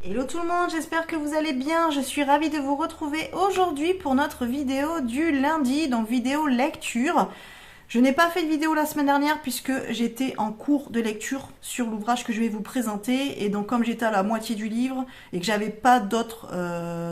Hello tout le monde, j'espère que vous allez bien. Je suis ravie de vous retrouver aujourd'hui pour notre vidéo du lundi, donc vidéo lecture. Je n'ai pas fait de vidéo la semaine dernière puisque j'étais en cours de lecture sur l'ouvrage que je vais vous présenter. Et donc comme j'étais à la moitié du livre et que j'avais pas d'autres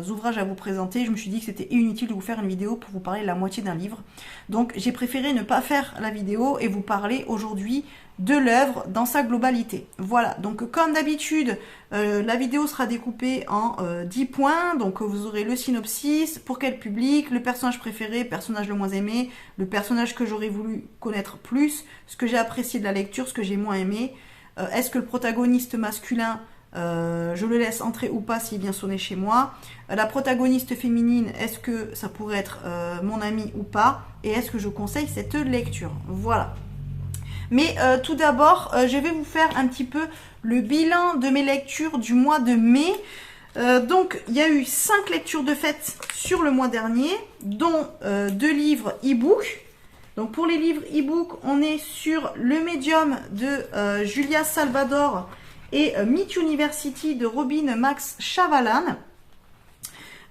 ouvrages à vous présenter, je me suis dit que c'était inutile de vous faire une vidéo pour vous parler de la moitié d'un livre. Donc j'ai préféré ne pas faire la vidéo et vous parler aujourd'hui de l'œuvre dans sa globalité. Voilà, donc comme d'habitude, la vidéo sera découpée en 10 points, donc vous aurez le synopsis, pour quel public, le personnage préféré, personnage le moins aimé, le personnage que j'aurais voulu connaître plus, ce que j'ai apprécié de la lecture, ce que j'ai moins aimé, est-ce que le protagoniste masculin, je le laisse entrer ou pas s'il vient sonner chez moi, la protagoniste féminine, est-ce que ça pourrait être mon amie ou pas, et est-ce que je conseille cette lecture. Voilà. Mais tout d'abord, je vais vous faire un petit peu le bilan de mes lectures du mois de mai. Donc, il y a eu 5 lectures de fête sur le mois dernier, dont 2 livres e-book. Donc, pour les livres e-book, on est sur Le Médium de Julia Salvador et Meet University de Robin Max Chavalan.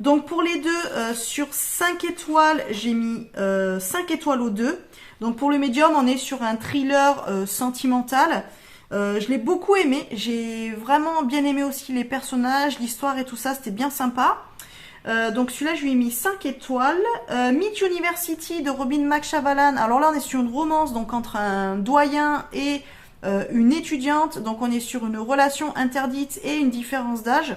Donc, pour les deux, sur 5 étoiles, j'ai mis 5 étoiles aux deux. Donc pour le médium, on est sur un thriller sentimental. Je l'ai beaucoup aimé. J'ai vraiment bien aimé aussi les personnages, l'histoire et tout ça. C'était bien sympa. Donc celui-là, je lui ai mis 5 étoiles. Meet University de Robin McChavalan. Alors là, on est sur une romance donc entre un doyen et une étudiante. Donc on est sur une relation interdite et une différence d'âge.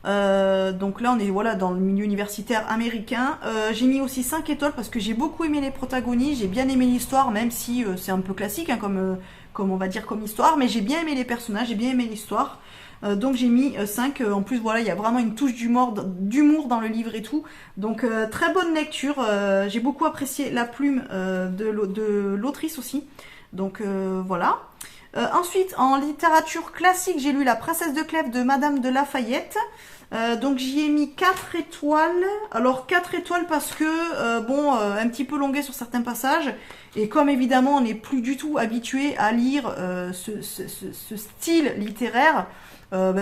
Donc là on est voilà dans le milieu universitaire américain. J'ai mis aussi 5 étoiles parce que j'ai beaucoup aimé les protagonistes, j'ai bien aimé l'histoire, même si c'est un peu classique hein, comme on va dire comme histoire, mais j'ai bien aimé les personnages, j'ai bien aimé l'histoire. Donc j'ai mis 5. En plus voilà, il y a vraiment une touche d'humour dans le livre et tout. Donc très bonne lecture. J'ai beaucoup apprécié la plume de l'autrice aussi. Donc voilà. Ensuite, en littérature classique, j'ai lu La Princesse de Clèves de Madame de Lafayette. Donc j'y ai mis 4 étoiles. Alors 4 étoiles parce que, un petit peu longuet sur certains passages. Et comme évidemment on n'est plus du tout habitué à lire ce style littéraire,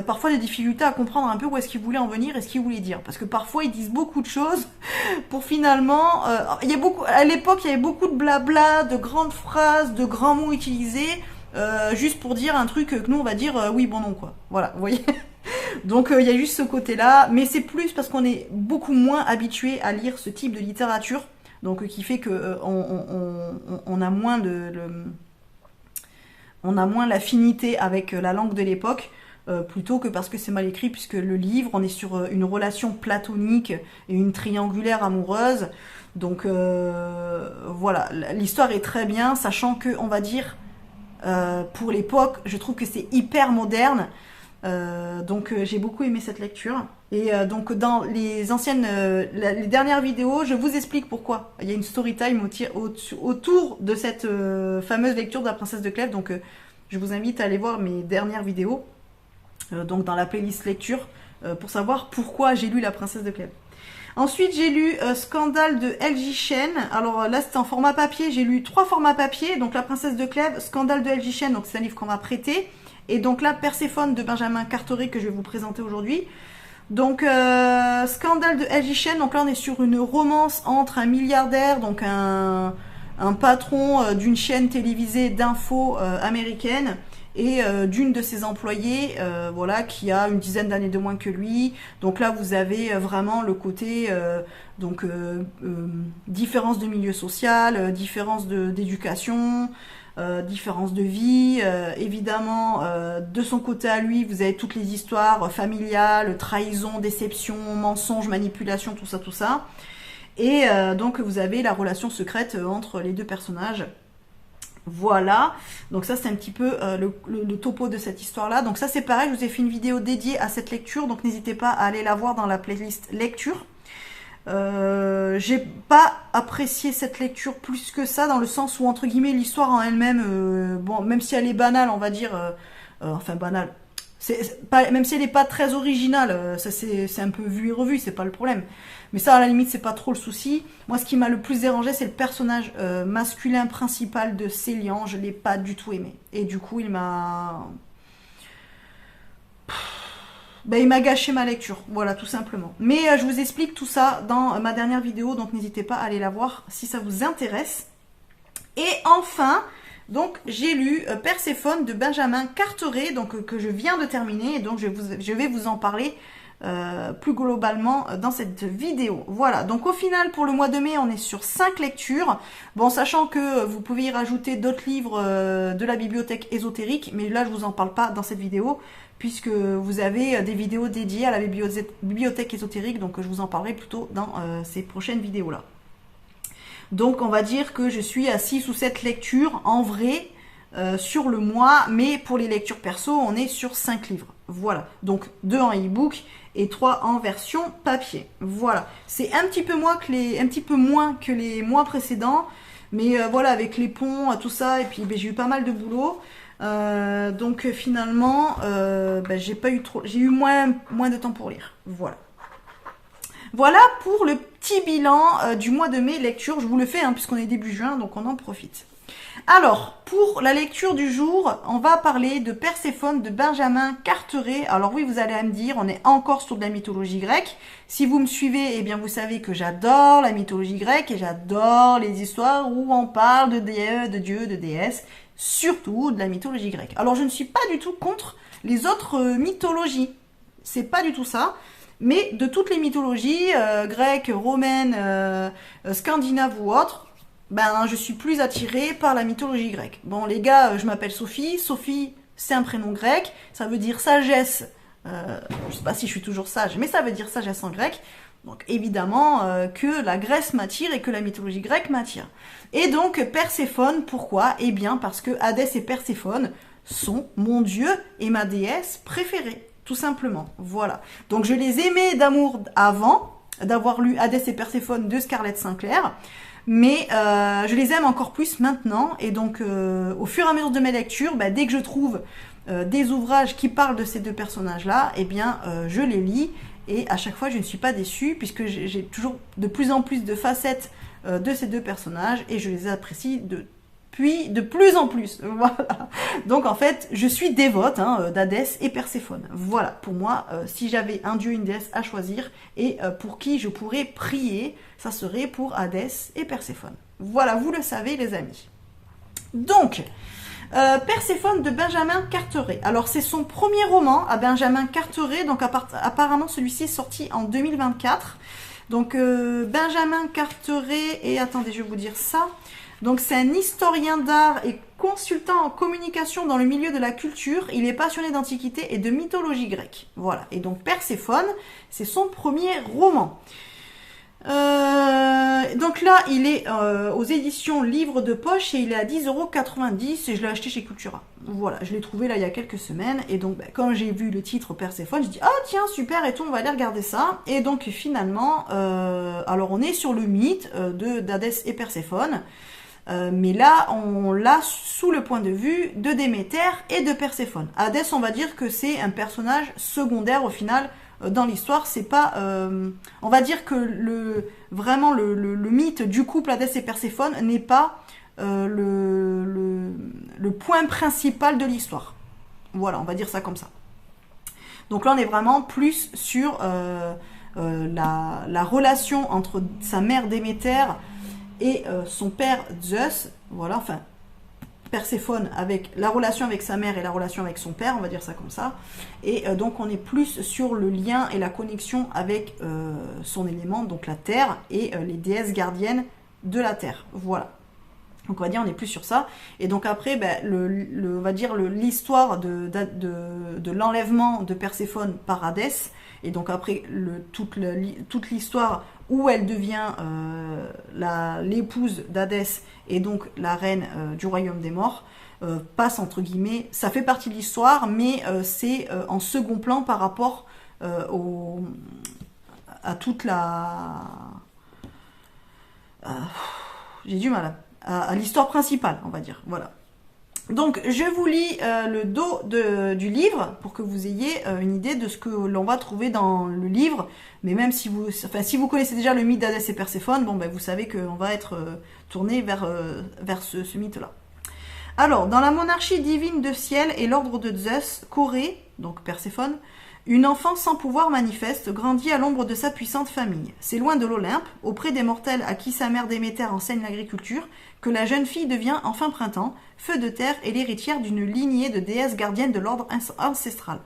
parfois des difficultés à comprendre un peu où est-ce qu'il voulait en venir et ce qu'il voulait dire. Parce que parfois ils disent beaucoup de choses pour finalement... il y a beaucoup, à l'époque il y avait beaucoup de blabla, de grandes phrases, de grands mots utilisés. Juste pour dire un truc que nous on va dire oui bon non quoi, voilà vous voyez. Donc il y a juste ce côté là, mais c'est plus parce qu'on est beaucoup moins habitué à lire ce type de littérature, donc qui fait que on a moins on a moins l'affinité avec la langue de l'époque, plutôt que parce que c'est mal écrit, puisque le livre on est sur une relation platonique et une triangulaire amoureuse, donc voilà, l'histoire est très bien, sachant que on va dire pour l'époque, je trouve que c'est hyper moderne. Donc j'ai beaucoup aimé cette lecture. Et donc dans les anciennes, les dernières vidéos, je vous explique pourquoi. Il y a une story time autour de cette fameuse lecture de La Princesse de Clèves. Donc je vous invite à aller voir mes dernières vidéos, donc dans la playlist lecture, pour savoir pourquoi j'ai lu La Princesse de Clèves. Ensuite, j'ai lu Scandale de L.J. Chen. Alors là, c'était en format papier. J'ai lu 3 formats papier. Donc La Princesse de Clèves, Scandale de L.J. Chen, donc c'est un livre qu'on m'a prêté. Et donc là, Perséphone de Benjamin Carteret que je vais vous présenter aujourd'hui. Donc Scandale de L.J. Chen. Donc là, on est sur une romance entre un milliardaire, donc un patron d'une chaîne télévisée d'infos américaine, et d'une de ses employées, voilà, qui a une dizaine d'années de moins que lui. Donc là, vous avez vraiment le côté différence de milieu social, différence d'éducation, différence de vie. Évidemment, de son côté à lui, vous avez toutes les histoires familiales, trahison, déception, mensonge, manipulation, tout ça, tout ça. Et donc vous avez la relation secrète entre les deux personnages. Voilà, donc ça c'est un petit peu le topo de cette histoire-là. Donc ça c'est pareil, je vous ai fait une vidéo dédiée à cette lecture, donc n'hésitez pas à aller la voir dans la playlist lecture. J'ai pas apprécié cette lecture plus que ça, dans le sens où entre guillemets l'histoire en elle-même, bon, même si elle est banale, on va dire, enfin banale, même si elle n'est pas très originale, ça c'est un peu vu et revu, c'est pas le problème. Mais ça, à la limite, c'est pas trop le souci. Moi, ce qui m'a le plus dérangé, c'est le personnage masculin principal de Célian. Je l'ai pas du tout aimé. Et du coup, il m'a... Ben, il m'a gâché ma lecture, voilà, tout simplement. Mais je vous explique tout ça dans ma dernière vidéo, donc n'hésitez pas à aller la voir si ça vous intéresse. Et enfin, donc j'ai lu Perséphone de Benjamin Carteret, donc que je viens de terminer, et donc je vais vous en parler plus globalement dans cette vidéo. Voilà, donc au final pour le mois de mai on est sur 5 lectures, bon sachant que vous pouvez y rajouter d'autres livres de la bibliothèque ésotérique, mais là je vous en parle pas dans cette vidéo puisque vous avez des vidéos dédiées à la bibliothèque ésotérique, donc je vous en parlerai plutôt dans ces prochaines vidéos là. Donc on va dire que je suis à 6 ou 7 lectures en vrai sur le mois, mais pour les lectures perso on est sur 5 livres. Voilà, donc 2 en e-book et 3 en version papier. Voilà, c'est un petit peu moins que les mois précédents, mais voilà, avec les ponts, tout ça, et puis ben, j'ai eu pas mal de boulot. Donc finalement, ben, j'ai eu moins de temps pour lire. Voilà. Voilà pour le petit bilan du mois de mai lecture. Je vous le fais hein, puisqu'on est début juin, donc on en profite. Alors, pour la lecture du jour, on va parler de Perséphone de Benjamin Carteret. Alors oui, vous allez me dire, on est encore sur de la mythologie grecque. Si vous me suivez, eh bien vous savez que j'adore la mythologie grecque et j'adore les histoires où on parle de dieux, de déesses, surtout de la mythologie grecque. Alors je ne suis pas du tout contre les autres mythologies. C'est pas du tout ça. Mais de toutes les mythologies, grecques, romaines, scandinaves ou autres, ben je suis plus attirée par la mythologie grecque. Bon les gars, je m'appelle Sophie. Sophie, c'est un prénom grec. Ça veut dire sagesse. Je sais pas si je suis toujours sage, mais ça veut dire sagesse en grec. Donc évidemment que la Grèce m'attire et que la mythologie grecque m'attire. Et donc Perséphone, pourquoi? Eh bien parce que Hadès et Perséphone sont mon dieu et ma déesse préférée. Tout simplement, voilà. Donc je les aimais d'amour avant d'avoir lu Hadès et Perséphone de Scarlett Sinclair, mais je les aime encore plus maintenant. Et donc au fur et à mesure de mes lectures, bah, dès que je trouve des ouvrages qui parlent de ces deux personnages-là, eh bien je les lis et à chaque fois je ne suis pas déçue puisque j'ai toujours de plus en plus de facettes de ces deux personnages et je les apprécie puis de plus en plus, voilà. Donc en fait, je suis dévote hein, d'Hadès et Perséphone. Voilà, pour moi, si j'avais un dieu, une déesse à choisir et pour qui je pourrais prier, ça serait pour Hadès et Perséphone. Voilà, vous le savez les amis. Donc, Perséphone de Benjamin Carteret. Alors c'est son premier roman à Benjamin Carteret, donc apparemment celui-ci est sorti en 2024. Donc Benjamin Carteret, et attendez, je vais vous dire ça. Donc c'est un historien d'art et consultant en communication dans le milieu de la culture. Il est passionné d'antiquité et de mythologie grecque. Voilà. Et donc Perséphone, c'est son premier roman. Donc là, il est aux éditions Livre de Poche et il est à 10,90 € et je l'ai acheté chez Cultura. Voilà, je l'ai trouvé là il y a quelques semaines et donc quand j'ai vu le titre Perséphone, je dis ah tiens super et tout, on va aller regarder ça. Et donc finalement, alors on est sur le mythe d'Hadès et Perséphone. Mais là, on l'a sous le point de vue de Déméter et de Perséphone. Hadès, on va dire que c'est un personnage secondaire au final dans l'histoire. C'est pas, on va dire que vraiment le mythe du couple Hadès et Perséphone n'est pas le point principal de l'histoire. Voilà, on va dire ça comme ça. Donc là, on est vraiment plus sur la relation entre sa mère Déméter et son père Zeus, voilà, enfin, Perséphone avec la relation avec sa mère et la relation avec son père, on va dire ça comme ça. Et donc on est plus sur le lien et la connexion avec son élément, donc la terre, et les déesses gardiennes de la terre. Voilà. Donc on va dire on est plus sur ça. Et donc après, ben, on va dire l'histoire de l'enlèvement de Perséphone par Hadès. Et donc après toute l'histoire où elle devient l'épouse d'Hadès et donc la reine du royaume des morts, passe entre guillemets, ça fait partie de l'histoire, mais c'est en second plan par rapport à toute la... j'ai du mal à l'histoire principale, on va dire, voilà. Donc, je vous lis le dos du livre pour que vous ayez une idée de ce que l'on va trouver dans le livre. Mais même si vous connaissez déjà le mythe d'Hadès et Perséphone, bon, ben, vous savez qu'on va être tourné vers ce mythe-là. Alors, dans la monarchie divine de ciel et l'ordre de Zeus, Corée, donc Perséphone, Une enfant sans pouvoir manifeste grandit à l'ombre de sa puissante famille. C'est loin de l'Olympe, auprès des mortels à qui sa mère Déméter enseigne l'agriculture, que la jeune fille devient enfin printemps, feu de terre et l'héritière d'une lignée de déesses gardiennes de l'ordre ancestral.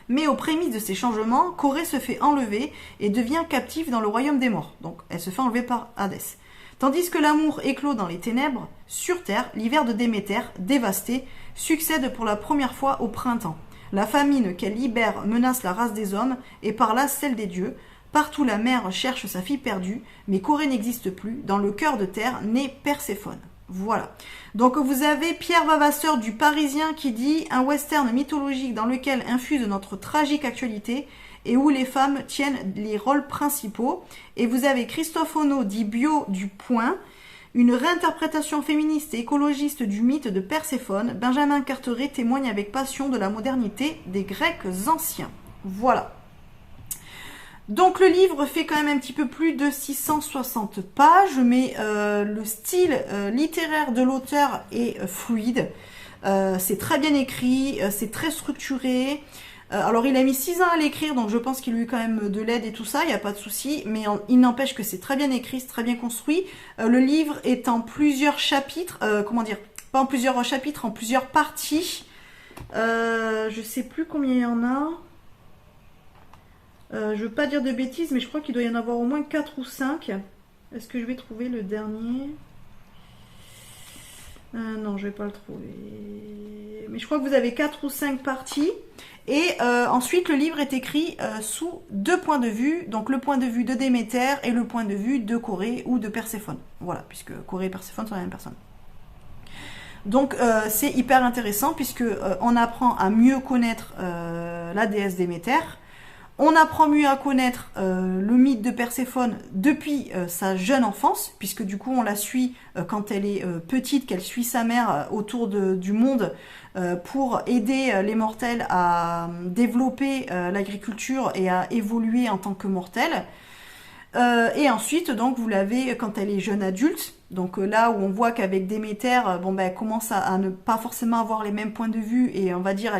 Mais aux prémices de ces changements, Corée se fait enlever et devient captive dans le royaume des morts. Donc elle se fait enlever par Hadès. Tandis que l'amour éclot dans les ténèbres, sur Terre, l'hiver de Déméter, dévasté, succède pour la première fois au printemps. La famine qu'elle libère menace la race des hommes et par là celle des dieux. Partout la mère cherche sa fille perdue, mais Corée n'existe plus. Dans le cœur de Terre naît Perséphone. Voilà. Donc vous avez Pierre Vavasseur du Parisien qui dit un western mythologique dans lequel infuse notre tragique actualité et où les femmes tiennent les rôles principaux. Et vous avez Christophe Onno dit Bio du Point, une réinterprétation féministe et écologiste du mythe de Perséphone. Benjamin Carteret témoigne avec passion de la modernité des Grecs anciens. Voilà. Donc le livre fait quand même un petit peu plus de 660 pages, mais le style littéraire de l'auteur est fluide. C'est très bien écrit, c'est très structuré. Alors il a mis 6 ans à l'écrire, donc je pense qu'il a eu quand même de l'aide et tout ça, il n'y a pas de souci, mais il n'empêche que c'est très bien écrit, c'est très bien construit. Le livre est en plusieurs chapitres, pas en plusieurs chapitres, en plusieurs parties. Je sais plus combien il y en a. Je veux pas dire de bêtises, mais je crois qu'il doit y en avoir au moins 4 ou 5. Est-ce que je vais trouver le dernier? Non, je vais pas le trouver. Mais je crois que vous avez 4 ou 5 parties. Et ensuite, le livre est écrit sous 2 points de vue. Donc le point de vue de Déméter et le point de vue de Corée ou de Perséphone. Voilà, puisque Corée et Perséphone sont la même personne. Donc c'est hyper intéressant puisque on apprend à mieux connaître la déesse Déméter. On apprend mieux à connaître le mythe de Perséphone depuis sa jeune enfance, puisque du coup on la suit quand elle est petite, qu'elle suit sa mère autour du monde pour aider les mortels à développer l'agriculture et à évoluer en tant que mortels. Et ensuite, donc, vous l'avez quand elle est jeune adulte, donc là où on voit qu'avec Déméter, elle commence à ne pas forcément avoir les mêmes points de vue, et on va dire,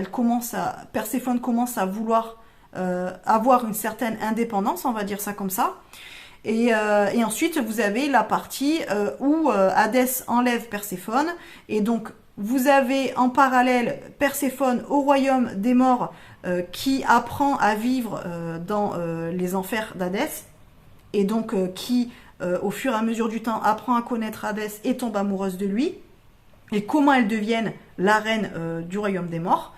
Perséphone commence à vouloir avoir une certaine indépendance, on va dire ça comme ça. Et ensuite, vous avez la partie où Hadès enlève Perséphone. Et donc, vous avez en parallèle Perséphone au royaume des morts qui apprend à vivre dans les enfers d'Hadès. Et donc, qui, au fur et à mesure du temps, apprend à connaître Hadès et tombe amoureuse de lui. Et comment elle devienne la reine du royaume des morts.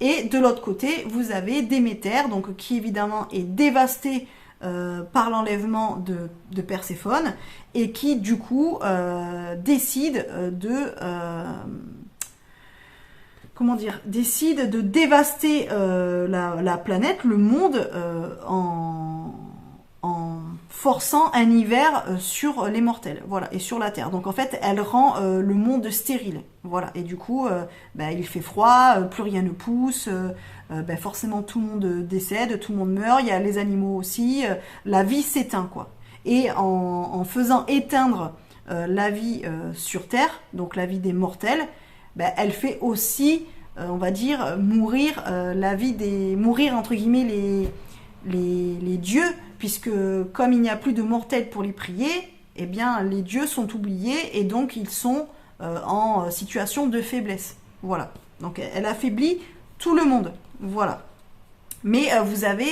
Et de l'autre côté, vous avez Déméter, donc qui évidemment est dévastée par l'enlèvement de Perséphone et qui du coup décide de dévaster la planète, le monde en forçant un hiver sur les mortels, voilà, et sur la Terre. Donc en fait, elle rend le monde stérile, voilà. Et du coup, il fait froid, plus rien ne pousse, forcément tout le monde décède, tout le monde meurt, il y a les animaux aussi, la vie s'éteint, quoi. Et en faisant éteindre la vie sur Terre, donc la vie des mortels, elle fait aussi, on va dire, mourir mourir entre guillemets les dieux, puisque comme il n'y a plus de mortels pour les prier, eh bien les dieux sont oubliés et donc ils sont en situation de faiblesse. Voilà. Donc elle affaiblit tout le monde. Voilà. Mais vous avez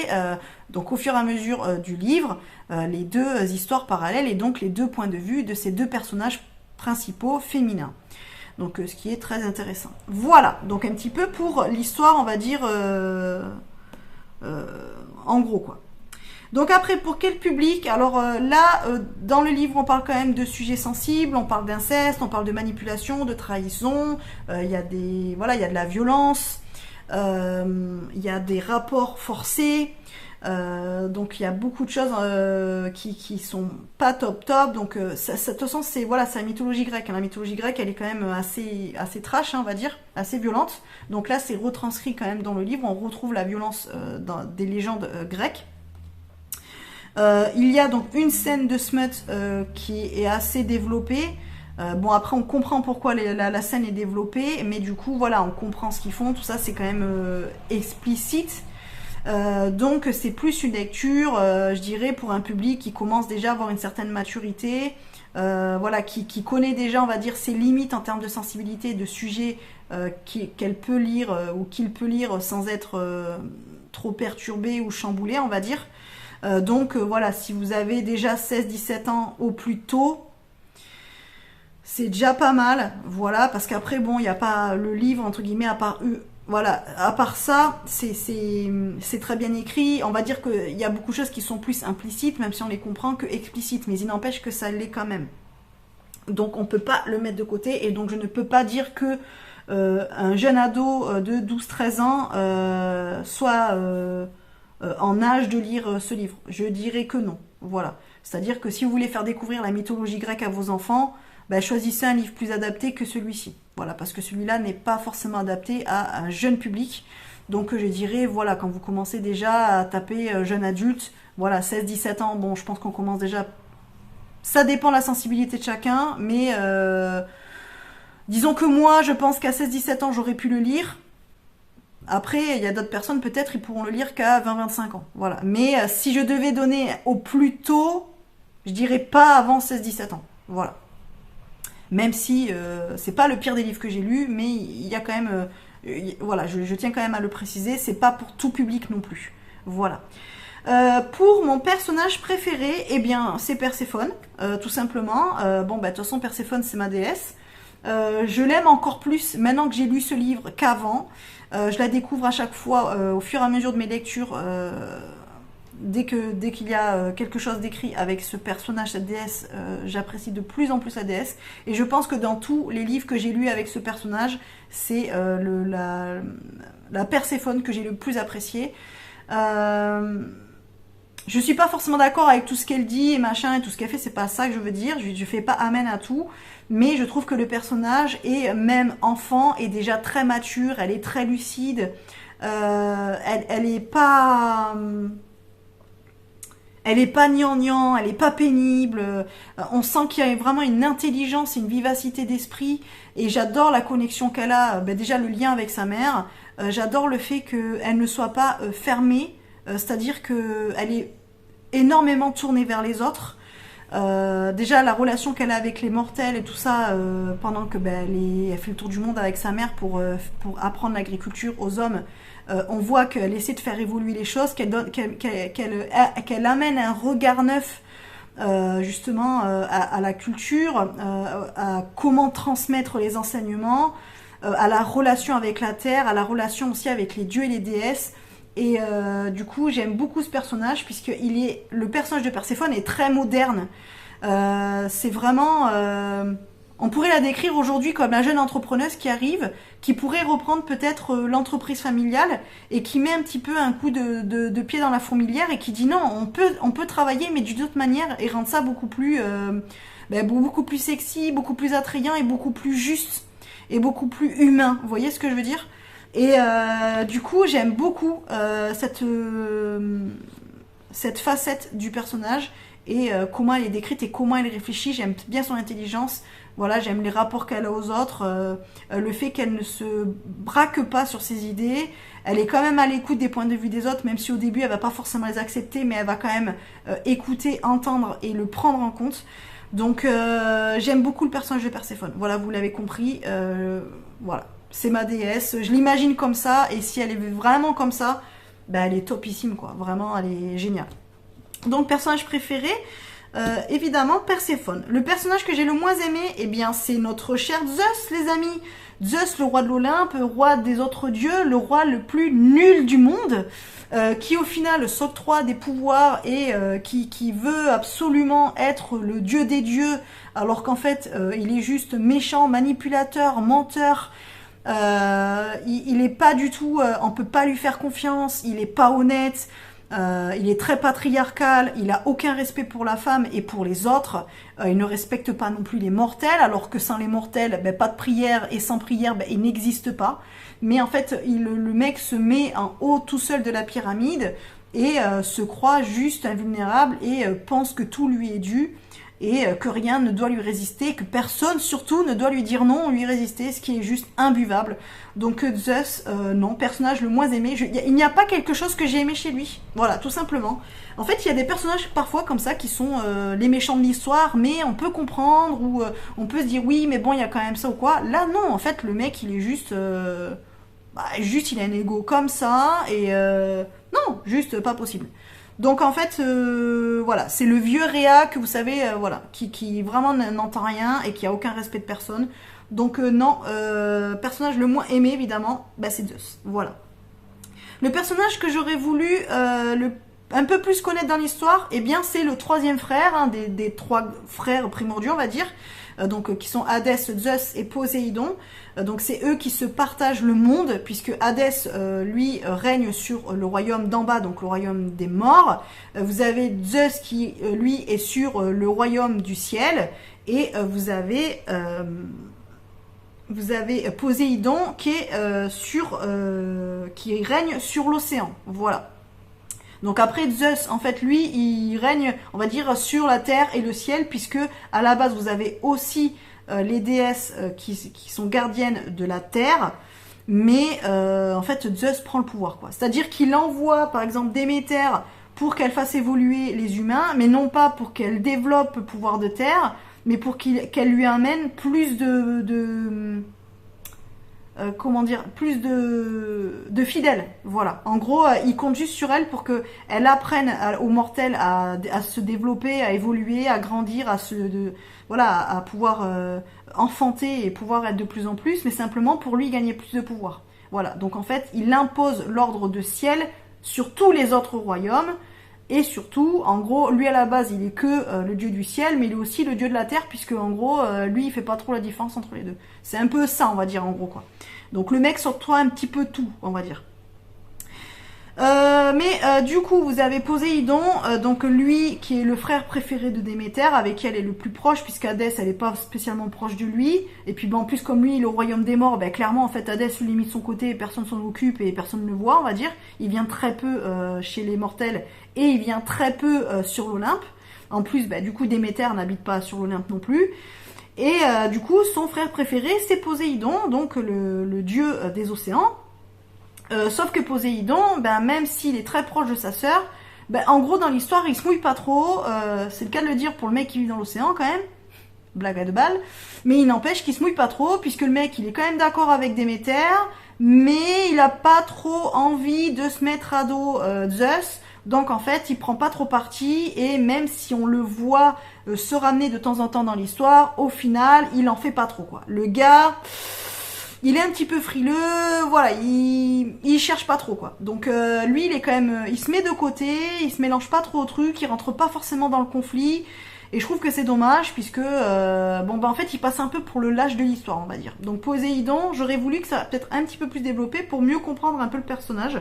donc au fur et à mesure du livre les deux histoires parallèles et donc les deux points de vue de ces deux personnages principaux féminins. Donc ce qui est très intéressant. Voilà. Donc un petit peu pour l'histoire, on va dire en gros quoi. Donc après, pour quel public? Alors dans le livre, on parle quand même de sujets sensibles, on parle d'inceste, on parle de manipulation, de trahison, il y a de la violence, il y a des rapports forcés, donc il y a beaucoup de choses qui sont pas top. Donc de toute façon, c'est la mythologie grecque. La mythologie grecque, elle est quand même assez trash, on va dire, assez violente. Donc là, c'est retranscrit quand même dans le livre. On retrouve la violence des légendes grecques. Il y a donc une scène de smut qui est assez développée. Après on comprend pourquoi la scène est développée, mais du coup voilà, on comprend ce qu'ils font, tout ça c'est quand même explicite. Donc c'est plus une lecture, je dirais, pour un public qui commence déjà à avoir une certaine maturité, voilà, qui connaît déjà, on va dire, ses limites en termes de sensibilité, de sujets qu'elle peut lire ou qu'il peut lire sans être trop perturbé ou chamboulé, on va dire. Donc voilà, si vous avez déjà 16-17 ans au plus tôt, c'est déjà pas mal, voilà, parce qu'après, bon, il n'y a pas le livre, entre guillemets, à part voilà, à part ça, c'est très bien écrit. On va dire qu'il y a beaucoup de choses qui sont plus implicites, même si on les comprend, que explicites, mais il n'empêche que ça l'est quand même. Donc on ne peut pas le mettre de côté, et donc je ne peux pas dire que un jeune ado de 12-13 ans soit en âge de lire ce livre. Je dirais que non, voilà. C'est-à-dire que si vous voulez faire découvrir la mythologie grecque à vos enfants, ben, choisissez un livre plus adapté que celui-ci. Voilà, parce que celui-là n'est pas forcément adapté à un jeune public. Donc je dirais, voilà, quand vous commencez déjà à taper jeune adulte, voilà, 16-17 ans, bon, je pense qu'on commence déjà... Ça dépend de la sensibilité de chacun, mais disons que moi, je pense qu'à 16-17 ans, j'aurais pu le lire. Après, il y a d'autres personnes, peut-être, ils pourront le lire qu'à 20-25 ans. Voilà. Mais si je devais donner au plus tôt, je dirais pas avant 16-17 ans. Voilà. Même si c'est pas le pire des livres que j'ai lus, mais il y a quand même... voilà, je tiens quand même à le préciser, c'est pas pour tout public non plus. Voilà. Pour mon personnage préféré, eh bien, c'est Perséphone, tout simplement. Bon, bah, de toute façon, Perséphone, c'est ma déesse. Je l'aime encore plus maintenant que j'ai lu ce livre qu'avant. Je la découvre à chaque fois au fur et à mesure de mes lectures. Dès qu'il y a quelque chose d'écrit avec ce personnage, cette déesse, j'apprécie de plus en plus la déesse. Et je pense que dans tous les livres que j'ai lus avec ce personnage, c'est la Perséphone que j'ai le plus appréciée. Je suis pas forcément d'accord avec tout ce qu'elle dit et machin et tout ce qu'elle fait, c'est pas ça que je veux dire, je fais pas amen à tout, mais je trouve que le personnage est, même enfant, est déjà très mature, elle est très lucide, elle est pas... Elle est pas gnangnan, elle est pas pénible, on sent qu'il y a vraiment une intelligence et une vivacité d'esprit, et j'adore la connexion qu'elle a, ben déjà le lien avec sa mère, j'adore le fait qu'elle ne soit pas fermée, c'est-à-dire qu'elle est énormément tournée vers les autres. Déjà la relation qu'elle a avec les mortels et tout ça, pendant que ben, elle fait le tour du monde avec sa mère pour apprendre l'agriculture aux hommes, on voit qu'elle essaie de faire évoluer les choses, qu'elle amène un regard neuf justement à la culture, à comment transmettre les enseignements, à la relation avec la terre, à la relation aussi avec les dieux et les déesses. Et du coup, j'aime beaucoup ce personnage, puisque le personnage de Perséphone est très moderne. C'est vraiment... on pourrait la décrire aujourd'hui comme la jeune entrepreneuse qui arrive, qui pourrait reprendre peut-être l'entreprise familiale, et qui met un petit peu un coup de pied dans la fourmilière, et qui dit non, on peut travailler, mais d'une autre manière, et rendre ça beaucoup plus sexy, beaucoup plus attrayant, et beaucoup plus juste, et beaucoup plus humain. Vous voyez ce que je veux dire ? Et du coup, j'aime beaucoup cette facette du personnage, et comment elle est décrite et comment elle réfléchit. J'aime bien son intelligence. Voilà, j'aime les rapports qu'elle a aux autres, le fait qu'elle ne se braque pas sur ses idées. Elle est quand même à l'écoute des points de vue des autres, même si au début elle va pas forcément les accepter, mais elle va quand même écouter, entendre et le prendre en compte. Donc j'aime beaucoup le personnage de Perséphone. Voilà, vous l'avez compris. Voilà. C'est ma déesse, je l'imagine comme ça, et si elle est vraiment comme ça, bah elle est topissime, quoi. Vraiment, elle est géniale. Donc, personnage préféré, évidemment, Perséphone. Le personnage que j'ai le moins aimé, eh bien, c'est notre cher Zeus, les amis. Zeus, le roi de l'Olympe, roi des autres dieux, le roi le plus nul du monde, qui au final s'octroie des pouvoirs et qui veut absolument être le dieu des dieux, alors qu'en fait, il est juste méchant, manipulateur, menteur. Il est pas du tout, on peut pas lui faire confiance, il est pas honnête, il est très patriarcal, il a aucun respect pour la femme et pour les autres, il ne respecte pas non plus les mortels, alors que sans les mortels, ben, pas de prière, et sans prière, ben, il n'existe pas. Mais en fait, le mec se met en haut tout seul de la pyramide et se croit juste invulnérable et pense que tout lui est dû. et que rien ne doit lui résister, que personne surtout ne doit lui dire non ou lui résister, ce qui est juste imbuvable. Donc Zeus, non, personnage le moins aimé. Il n'y a pas quelque chose que j'ai aimé chez lui. Voilà, tout simplement. En fait, il y a des personnages parfois comme ça qui sont les méchants de l'histoire, mais on peut comprendre ou on peut se dire oui, mais bon, il y a quand même ça ou quoi. Là, non, en fait, le mec, il est juste... juste, il a un ego comme ça et... non, juste pas possible. Donc en fait, voilà, c'est le vieux Réa que vous savez, voilà, qui vraiment n'entend rien et qui a aucun respect de personne. Donc non, personnage le moins aimé évidemment, bah, c'est Zeus. Voilà. Le personnage que j'aurais voulu un peu plus connaître dans l'histoire, eh bien c'est le troisième frère, hein, des trois frères primordiaux, on va dire. Donc qui sont Hadès, Zeus et Poséidon. Donc c'est eux qui se partagent le monde, puisque Hadès, lui, règne sur le royaume d'en bas, donc le royaume des morts. Vous avez Zeus qui, lui, est sur le royaume du ciel. Et vous avez Poséidon qui est qui règne sur l'océan. Voilà. Donc après Zeus, en fait, lui, il règne, on va dire, sur la terre et le ciel, puisque à la base, vous avez aussi les déesses qui sont gardiennes de la terre, mais en fait, Zeus prend le pouvoir, quoi. C'est-à-dire qu'il envoie, par exemple, Déméter pour qu'elle fasse évoluer les humains, mais non pas pour qu'elle développe le pouvoir de terre, mais pour qu'elle lui amène plus comment dire, plus de fidèles. Voilà. En gros, il compte juste sur elle pour qu'elle apprenne aux mortels à se développer, à évoluer, à grandir, voilà, à pouvoir enfanter et pouvoir être de plus en plus, mais simplement pour lui gagner plus de pouvoir. Voilà. Donc en fait, il impose l'ordre de ciel sur tous les autres royaumes. Et surtout, en gros, lui à la base, il est que le dieu du ciel, mais il est aussi le dieu de la terre, puisque en gros, lui, il fait pas trop la différence entre les deux. C'est un peu ça, on va dire, en gros, quoi. Donc le mec sort toi un petit peu tout, on va dire. Du coup, vous avez Poséidon, donc lui qui est le frère préféré de Déméter, avec qui elle est le plus proche, puisqu'Hadès, elle est pas spécialement proche de lui. Et puis, en plus, comme lui, il est au royaume des morts, ben, clairement, en fait, Hadès lui limite son côté, personne s'en occupe et personne ne le voit, on va dire. Il vient très peu chez les mortels et il vient très peu sur l'Olympe. En plus, du coup, Déméter n'habite pas sur l'Olympe non plus. Et du coup, son frère préféré, c'est Poséidon, donc le dieu des océans. Sauf que Poséidon, même s'il est très proche de sa sœur, en gros dans l'histoire il se mouille pas trop, c'est le cas de le dire pour le mec qui vit dans l'océan quand même, blague à deux balles, mais il n'empêche qu'il se mouille pas trop, puisque le mec il est quand même d'accord avec Déméter, mais il a pas trop envie de se mettre à dos Zeus, donc en fait il prend pas trop parti, et même si on le voit se ramener de temps en temps dans l'histoire, au final il en fait pas trop, quoi. Le gars... il est un petit peu frileux, voilà, il cherche pas trop, quoi. Donc lui, il est quand même, il se met de côté, il se mélange pas trop au truc, il rentre pas forcément dans le conflit, et je trouve que c'est dommage, puisque, en fait, il passe un peu pour le lâche de l'histoire, on va dire. Donc Poséidon, j'aurais voulu que ça peut-être un petit peu plus développé pour mieux comprendre un peu le personnage.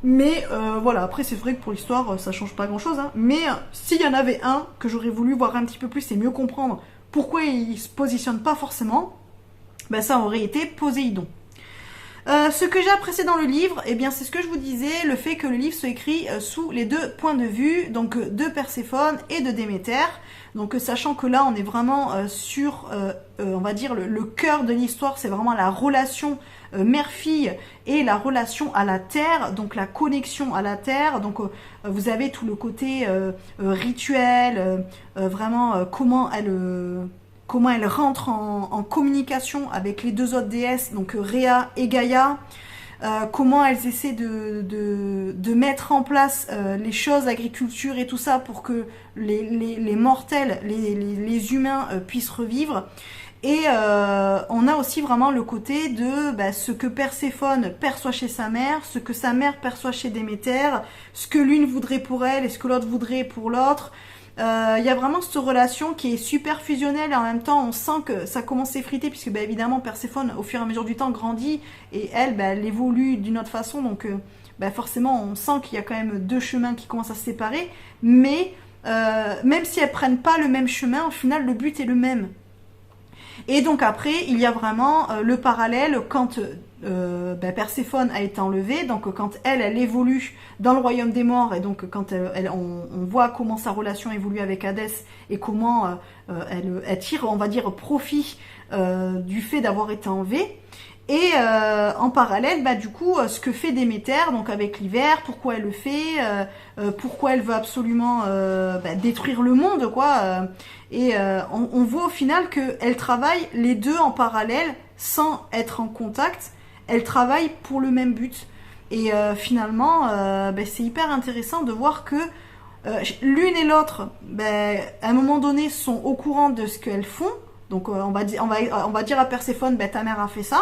Mais voilà, après c'est vrai que pour l'histoire, ça change pas grand-chose, hein. Mais s'il y en avait un que j'aurais voulu voir un petit peu plus et mieux comprendre pourquoi il se positionne pas forcément, ça aurait été Poséidon. Ce que j'ai apprécié dans le livre, eh bien c'est ce que je vous disais, le fait que le livre soit écrit sous les deux points de vue, donc de Perséphone et de Déméter. Donc sachant que là on est vraiment sur, on va dire, le cœur de l'histoire, c'est vraiment la relation mère-fille et la relation à la terre, donc la connexion à la terre. Donc vous avez tout le côté rituel, vraiment comment elle rentre en communication avec les deux autres déesses, donc Rhea et Gaïa, comment elles essaient de mettre en place les choses, l'agriculture et tout ça pour que les mortels, les humains puissent revivre. Et on a aussi vraiment le côté de ce que Perséphone perçoit chez sa mère, ce que sa mère perçoit chez Déméter, ce que l'une voudrait pour elle et ce que l'autre voudrait pour l'autre. Il y a vraiment cette relation qui est super fusionnelle et en même temps on sent que ça commence à s'effriter, puisque évidemment Perséphone au fur et à mesure du temps grandit et elle, elle évolue d'une autre façon, donc forcément on sent qu'il y a quand même deux chemins qui commencent à se séparer, mais même si elles prennent pas le même chemin, au final le but est le même. Et donc après il y a vraiment le parallèle quand Perséphone a été enlevée, donc quand elle évolue dans le royaume des morts, et donc quand on voit comment sa relation évolue avec Hadès et comment elle tire, on va dire, profit du fait d'avoir été enlevée. Et en parallèle, du coup, ce que fait Déméter, donc avec l'hiver, pourquoi elle le fait, pourquoi elle veut absolument détruire le monde, quoi. On voit au final qu'elle travaille les deux en parallèle, sans être en contact. Elles travaillent pour le même but. Et finalement, c'est hyper intéressant de voir que l'une et l'autre, à un moment donné, sont au courant de ce qu'elles font. Donc on va dire à Perséphone, ta mère a fait ça.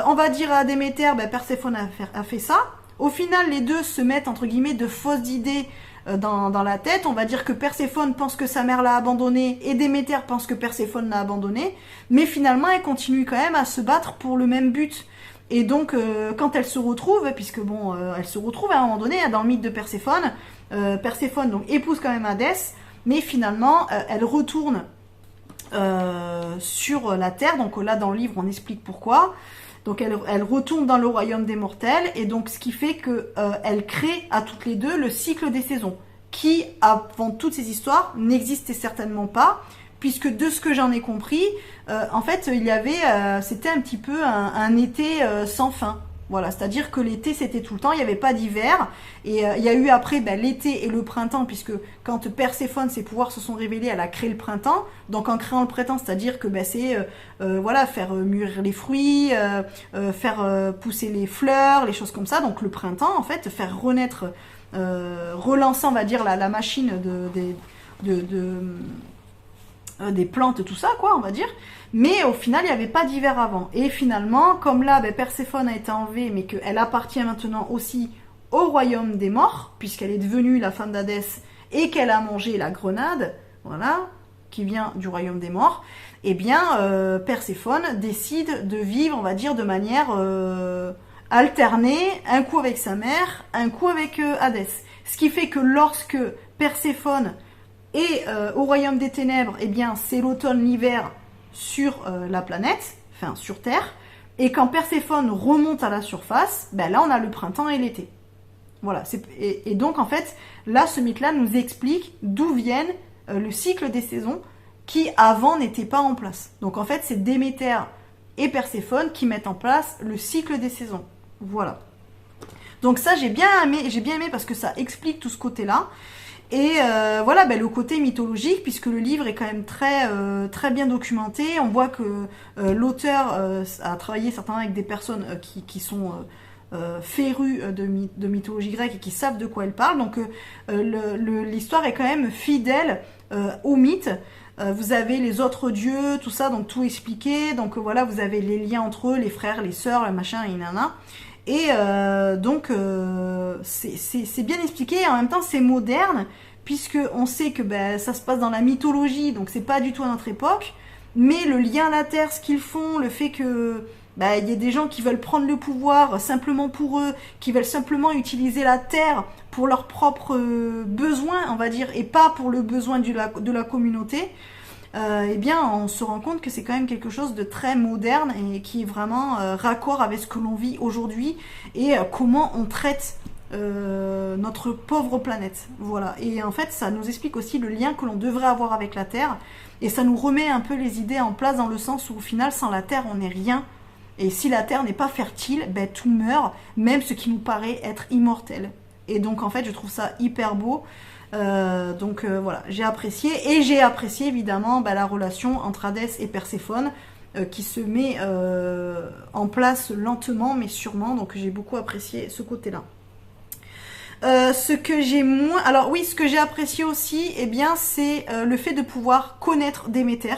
On va dire à Déméter, Perséphone a fait ça. Au final, les deux se mettent, entre guillemets, de fausses idées dans la tête. On va dire que Perséphone pense que sa mère l'a abandonnée et Déméter pense que Perséphone l'a abandonnée. Mais finalement, elles continuent quand même à se battre pour le même but. Et donc, quand elles se retrouvent, puisque elles se retrouvent à un moment donné, dans le mythe de Perséphone, Perséphone donc épouse quand même Hadès, mais finalement, elle retourne sur la terre. Donc là, dans le livre, on explique pourquoi. Donc elle retourne dans le royaume des mortels, et donc ce qui fait que elle crée à toutes les deux le cycle des saisons, qui avant toutes ces histoires n'existait certainement pas, puisque de ce que j'en ai compris, en fait il y avait, c'était un petit peu un été sans fin. Voilà, c'est-à-dire que l'été c'était tout le temps, il n'y avait pas d'hiver, et il y a eu après l'été et le printemps, puisque quand Perséphone, ses pouvoirs se sont révélés, elle a créé le printemps. Donc en créant le printemps, c'est-à-dire que c'est faire mûrir les fruits, faire pousser les fleurs, les choses comme ça. Donc le printemps, en fait, faire renaître, relancer, on va dire, la machine des plantes, tout ça, quoi, on va dire. Mais au final, il n'y avait pas d'hiver avant. Et finalement, comme là, Perséphone a été enlevée, mais qu'elle appartient maintenant aussi au royaume des morts, puisqu'elle est devenue la femme d'Hadès et qu'elle a mangé la grenade, voilà, qui vient du royaume des morts, eh bien, Perséphone décide de vivre, on va dire, de manière alternée, un coup avec sa mère, un coup avec Hadès. Ce qui fait que lorsque Perséphone est au royaume des ténèbres, eh bien, c'est l'automne, l'hiver sur la planète, enfin sur Terre, et quand Perséphone remonte à la surface, là on a le printemps et l'été. Voilà, et donc en fait, là ce mythe-là nous explique d'où viennent le cycle des saisons qui avant n'était pas en place. Donc en fait, c'est Déméter et Perséphone qui mettent en place le cycle des saisons. Voilà. Donc ça j'ai bien aimé parce que ça explique tout ce côté-là. Et voilà, le côté mythologique, puisque le livre est quand même très bien documenté. On voit que l'auteur a travaillé certainement avec des personnes qui sont férues de mythologie grecque et qui savent de quoi elle parle. Donc l'histoire est quand même fidèle au mythe. Vous avez les autres dieux, tout ça, donc tout expliqué. Donc voilà, vous avez les liens entre eux, les frères, les sœurs, le machin, et nana. Et donc c'est bien expliqué, et en même temps c'est moderne, puisque on sait que ça se passe dans la mythologie, donc c'est pas du tout à notre époque, mais le lien à la terre, ce qu'ils font, le fait que il y a des gens qui veulent prendre le pouvoir simplement pour eux, qui veulent simplement utiliser la terre pour leurs propres besoins, on va dire, et pas pour le besoin de la communauté. Eh bien, on se rend compte que c'est quand même quelque chose de très moderne et qui est vraiment raccord avec ce que l'on vit aujourd'hui et comment on traite notre pauvre planète. Voilà. Et en fait, ça nous explique aussi le lien que l'on devrait avoir avec la Terre, et ça nous remet un peu les idées en place dans le sens où au final, sans la Terre, on n'est rien. Et si la Terre n'est pas fertile, tout meurt, même ce qui nous paraît être immortel. Et donc, en fait, je trouve ça hyper beau. Voilà, j'ai apprécié, et j'ai apprécié évidemment la relation entre Hadès et Perséphone qui se met en place lentement mais sûrement, donc j'ai beaucoup apprécié ce côté-là. Ce que j'ai moins... Alors oui, ce que j'ai apprécié aussi, eh bien, c'est le fait de pouvoir connaître Déméter.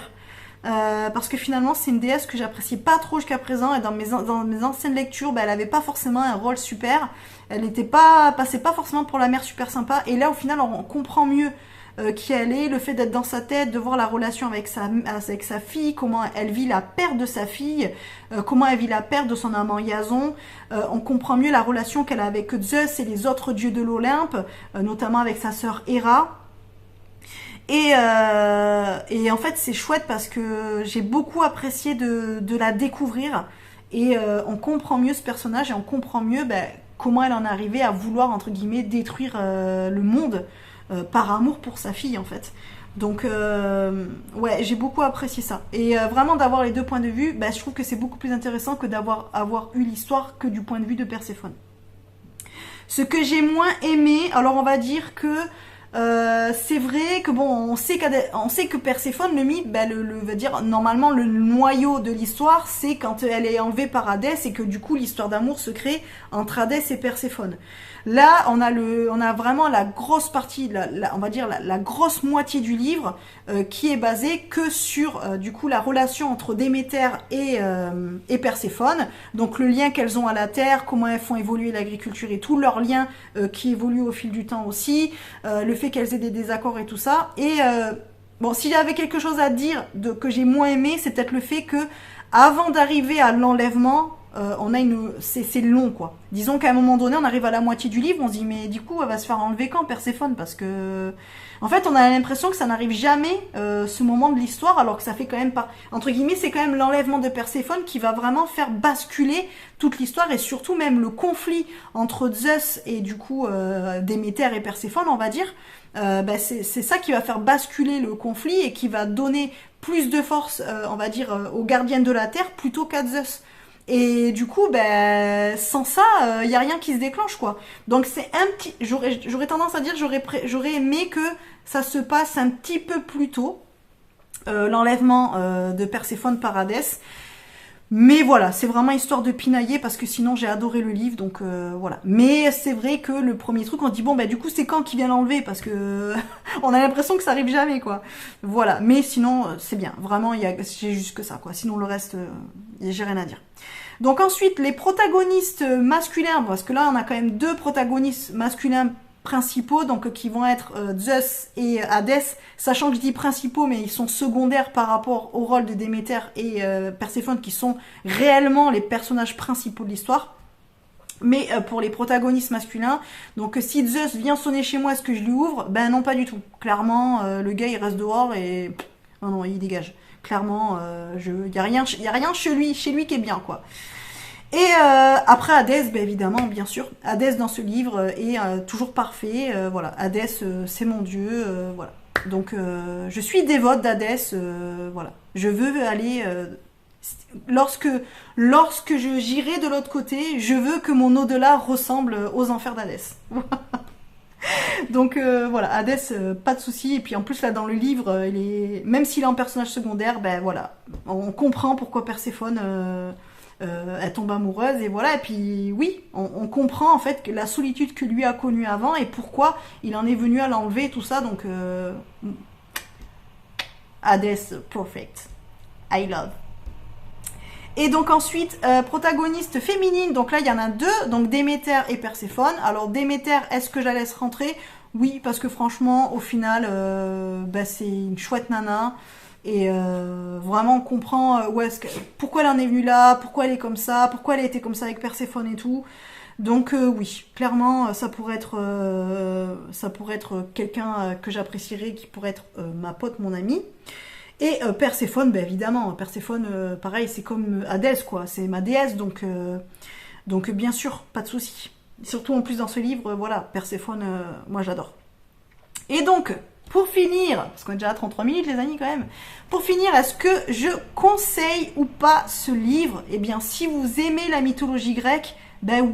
Parce que finalement c'est une déesse que j'appréciais pas trop jusqu'à présent, et dans mes anciennes lectures elle avait pas forcément un rôle super, elle passait pas forcément pour la mère super sympa, et là au final on comprend mieux qui elle est, le fait d'être dans sa tête, de voir la relation avec sa fille, comment elle vit la perte de sa fille, comment elle vit la perte de son amant Iason. On comprend mieux la relation qu'elle a avec Zeus et les autres dieux de l'Olympe, notamment avec sa sœur Héra. Et en fait c'est chouette parce que j'ai beaucoup apprécié de la découvrir, et on comprend mieux ce personnage et on comprend mieux comment elle en est arrivée à vouloir, entre guillemets, détruire le monde par amour pour sa fille, en fait. Donc, ouais, j'ai beaucoup apprécié ça. Et vraiment, d'avoir les deux points de vue, je trouve que c'est beaucoup plus intéressant que d'avoir eu l'histoire que du point de vue de Perséphone. Ce que j'ai moins aimé, alors on va dire que c'est vrai que bon, on sait que Perséphone, le mythe, veut dire normalement le noyau de l'histoire, c'est quand elle est enlevée par Hadès et que du coup l'histoire d'amour se crée entre Hadès et Perséphone. Là, on a vraiment la grosse partie, on va dire la grosse moitié du livre qui est basée que sur du coup la relation entre Déméter et Perséphone. Donc le lien qu'elles ont à la terre, comment elles font évoluer l'agriculture et tout, leurs liens qui évoluent au fil du temps aussi, le fait qu'elles aient des désaccords et tout ça. Et bon, si j'avais quelque chose à dire que j'ai moins aimé, c'est peut-être le fait que avant d'arriver à l'enlèvement, c'est long quoi. Disons qu'à un moment donné, on arrive à la moitié du livre, on se dit mais du coup, elle va se faire enlever quand Perséphone, parce que en fait, on a l'impression que ça n'arrive jamais ce moment de l'histoire, alors que ça fait quand même pas, entre guillemets, c'est quand même l'enlèvement de Perséphone qui va vraiment faire basculer toute l'histoire et surtout même le conflit entre Zeus et du coup Déméter et Perséphone, on va dire. C'est ça qui va faire basculer le conflit et qui va donner plus de force, on va dire, aux gardiennes de la terre plutôt qu'à Zeus. Et du coup, sans ça, il y a rien qui se déclenche quoi. Donc c'est un petit, j'aurais tendance à dire, j'aurais aimé que ça se passe un petit peu plus tôt, l'enlèvement de Perséphone par Hadès. Mais voilà, c'est vraiment histoire de pinailler parce que sinon j'ai adoré le livre, donc voilà. Mais c'est vrai que le premier truc, on dit bon du coup c'est quand qu'il vient l'enlever, parce que on a l'impression que ça arrive jamais quoi. Voilà, mais sinon c'est bien, vraiment j'ai juste que ça quoi. Sinon le reste, j'ai rien à dire. Donc ensuite les protagonistes masculins, parce que là on a quand même deux protagonistes masculins principaux, donc qui vont être Zeus et Hadès, sachant que je dis principaux, mais ils sont secondaires par rapport au rôle de Déméter et Perséphone, qui sont réellement les personnages principaux de l'histoire. Mais pour les protagonistes masculins, donc si Zeus vient sonner chez moi, est-ce que je lui ouvre? Ben non, pas du tout. Clairement, le gars il reste dehors et non, il dégage. Clairement, y a rien chez lui qui est bien quoi. Et après Hadès, évidemment, bien sûr, Hadès dans ce livre est toujours parfait. Voilà, Hadès, c'est mon dieu. Voilà. Donc, je suis dévote d'Hadès. Voilà, je veux aller. Lorsque j'irai de l'autre côté, je veux que mon au-delà ressemble aux enfers d'Hadès. Donc voilà, Hadès, pas de souci. Et puis en plus là dans le livre, même s'il est en personnage secondaire, voilà, on comprend pourquoi Perséphone. Elle tombe amoureuse et voilà, et puis oui, on comprend en fait que la solitude que lui a connue avant et pourquoi il en est venu à l'enlever et tout ça, donc Hadès, perfect, I love. Et donc ensuite, protagoniste féminine, donc là il y en a deux, donc Déméter et Perséphone. Alors Déméter, est-ce que je la laisse rentrer? Oui, parce que franchement, au final, c'est une chouette nana. Et vraiment on comprend pourquoi elle en est venue là, pourquoi elle est comme ça, pourquoi elle a été comme ça avec Perséphone et tout. Donc oui, clairement ça pourrait être quelqu'un que j'apprécierais, qui pourrait être ma pote, mon amie. Et Perséphone, évidemment, Perséphone pareil, c'est comme Hadès quoi, c'est ma déesse, donc bien sûr, pas de souci. Surtout en plus dans ce livre, voilà, Perséphone, moi j'adore. Et donc pour finir, parce qu'on est déjà à 33 minutes les amis quand même, pour finir, est-ce que je conseille ou pas ce livre? Eh bien, si vous aimez la mythologie grecque,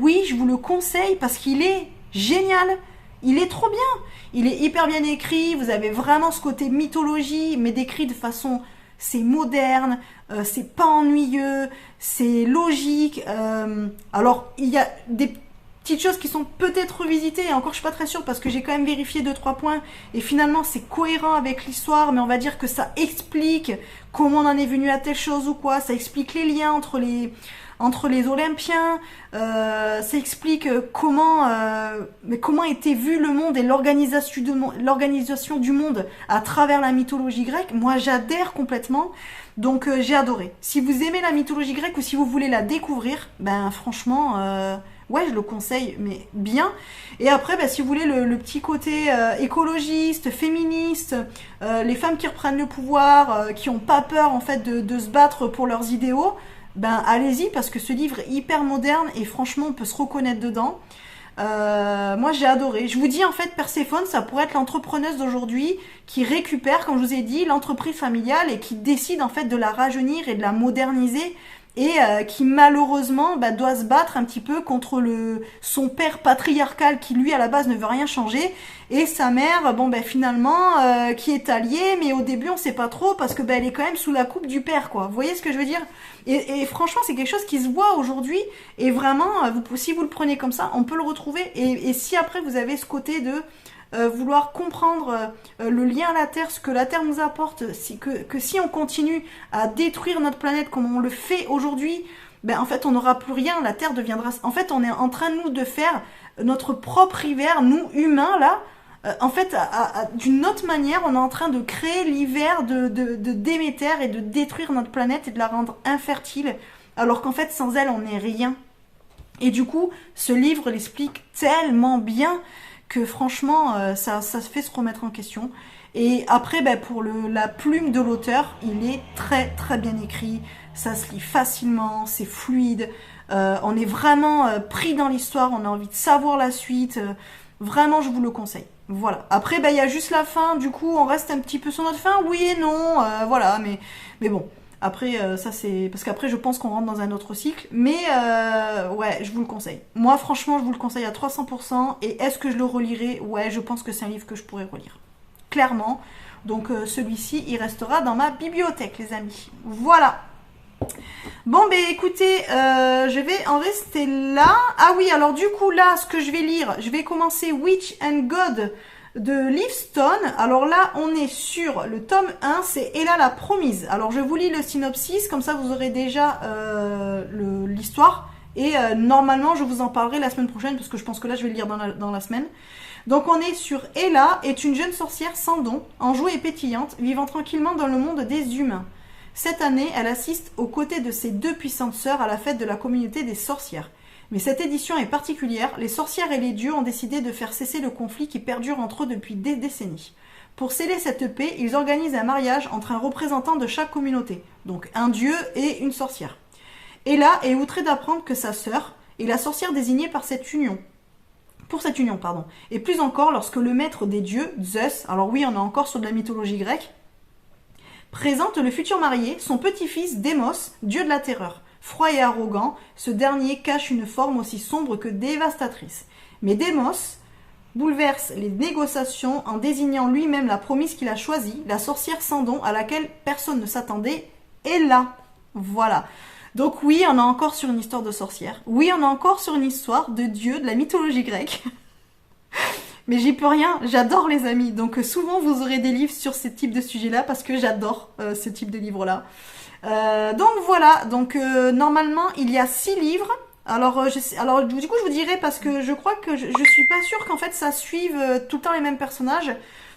oui, je vous le conseille parce qu'il est génial. Il est trop bien. Il est hyper bien écrit, vous avez vraiment ce côté mythologie, mais décrit de façon, c'est moderne, c'est pas ennuyeux, c'est logique. Alors, il y a des petites choses qui sont peut-être revisitées, et encore je suis pas très sûre parce que j'ai quand même vérifié 2-3 points et finalement c'est cohérent avec l'histoire, mais on va dire que ça explique comment on en est venu à telle chose ou quoi, ça explique les liens entre les Olympiens, ça explique comment était vu le monde et l'organisation du monde à travers la mythologie grecque. Moi j'adhère complètement, donc j'ai adoré. Si vous aimez la mythologie grecque ou si vous voulez la découvrir, franchement ouais, je le conseille, mais bien. Et après, si vous voulez le petit côté écologiste, féministe, les femmes qui reprennent le pouvoir, qui n'ont pas peur en fait de se battre pour leurs idéaux, ben allez-y parce que ce livre est hyper moderne et franchement on peut se reconnaître dedans. Moi j'ai adoré. Je vous dis en fait Perséphone ça pourrait être l'entrepreneuse d'aujourd'hui qui récupère, comme je vous ai dit, l'entreprise familiale et qui décide en fait de la rajeunir et de la moderniser et qui malheureusement doit se battre un petit peu contre son père patriarcal qui lui à la base ne veut rien changer et sa mère finalement qui est alliée mais au début on sait pas trop parce que elle est quand même sous la coupe du père quoi. Vous voyez ce que je veux dire? Et franchement c'est quelque chose qui se voit aujourd'hui et vraiment si vous le prenez comme ça on peut le retrouver et si après vous avez ce côté de vouloir comprendre le lien à la Terre, ce que la Terre nous apporte, que si on continue à détruire notre planète comme on le fait aujourd'hui, en fait on n'aura plus rien, la Terre deviendra... En fait on est en train nous de faire notre propre hiver, nous humains là, en fait d'une autre manière on est en train de créer l'hiver de Déméter et de détruire notre planète et de la rendre infertile, alors qu'en fait sans elle on n'est rien. Et du coup ce livre l'explique tellement bien que franchement ça se fait se remettre en question. Et après pour la plume de l'auteur, il est très très bien écrit, ça se lit facilement, c'est fluide, on est vraiment pris dans l'histoire, on a envie de savoir la suite, vraiment je vous le conseille. Voilà. Après il y a juste la fin, du coup on reste un petit peu sur notre fin, oui et non, voilà, mais bon. Après, ça c'est... Parce qu'après, je pense qu'on rentre dans un autre cycle. Mais, ouais, je vous le conseille. Moi, franchement, je vous le conseille à 300%. Et est-ce que je le relirai? Ouais, je pense que c'est un livre que je pourrais relire. Clairement. Donc, celui-ci, il restera dans ma bibliothèque, les amis. Voilà. Bon, écoutez, je vais en rester là. Ah oui, alors du coup, là, ce que je vais lire, je vais commencer Witch and God de Livingstone. Alors là on est sur le tome 1, c'est Ella la promise. Alors je vous lis le synopsis, comme ça vous aurez déjà l'histoire et normalement je vous en parlerai la semaine prochaine parce que je pense que là je vais le lire dans la semaine. Donc on est sur Ella est une jeune sorcière sans don, enjouée et pétillante, vivant tranquillement dans le monde des humains. Cette année elle assiste aux côtés de ses deux puissantes sœurs à la fête de la communauté des sorcières. Mais cette édition est particulière, les sorcières et les dieux ont décidé de faire cesser le conflit qui perdure entre eux depuis des décennies. Pour sceller cette paix, ils organisent un mariage entre un représentant de chaque communauté, donc un dieu et une sorcière. Ella est outrée d'apprendre que sa sœur est la sorcière désignée pour cette union, et plus encore lorsque le maître des dieux, Zeus, alors oui on est encore sur de la mythologie grecque, présente le futur marié, son petit-fils Démos, dieu de la terreur. Froid et arrogant, ce dernier cache une forme aussi sombre que dévastatrice. Mais Démos bouleverse les négociations en désignant lui-même la promise qu'il a choisie, la sorcière sans don à laquelle personne ne s'attendait, est là. Voilà. Donc oui, on est encore sur une histoire de sorcière. Oui, on est encore sur une histoire de dieu, de la mythologie grecque. Mais j'y peux rien, j'adore les amis. Donc souvent vous aurez des livres sur ce type de sujet-là parce que j'adore ce type de livre-là. Donc voilà, donc normalement il y a 6 livres. Alors du coup je vous dirai parce que je crois que je suis pas sûre qu'en fait ça suive tout le temps les mêmes personnages.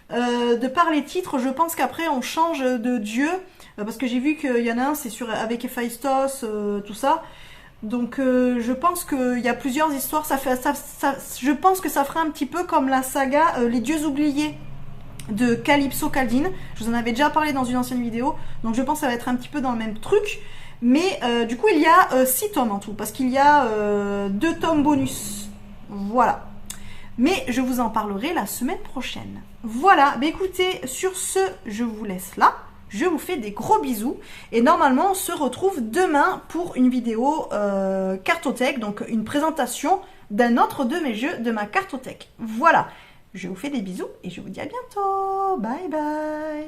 De par les titres, je pense qu'après on change de dieu parce que j'ai vu qu'il y en a un c'est avec Héphaïstos, tout ça. Donc je pense qu'il y a plusieurs histoires. Je pense que ça fera un petit peu comme la saga Les Dieux Oubliés de Calypso Caldine. Je vous en avais déjà parlé dans une ancienne vidéo, donc je pense que ça va être un petit peu dans le même truc. Mais du coup il y a 6 tomes en tout, parce qu'il y a 2 tomes bonus. Voilà. Mais je vous en parlerai la semaine prochaine. Voilà, écoutez, sur ce, je vous laisse là. Je vous fais des gros bisous. Et normalement, on se retrouve demain pour une vidéo cartothèque, donc une présentation d'un autre de mes jeux de ma cartothèque. Voilà. Je vous fais des bisous et je vous dis à bientôt. Bye bye.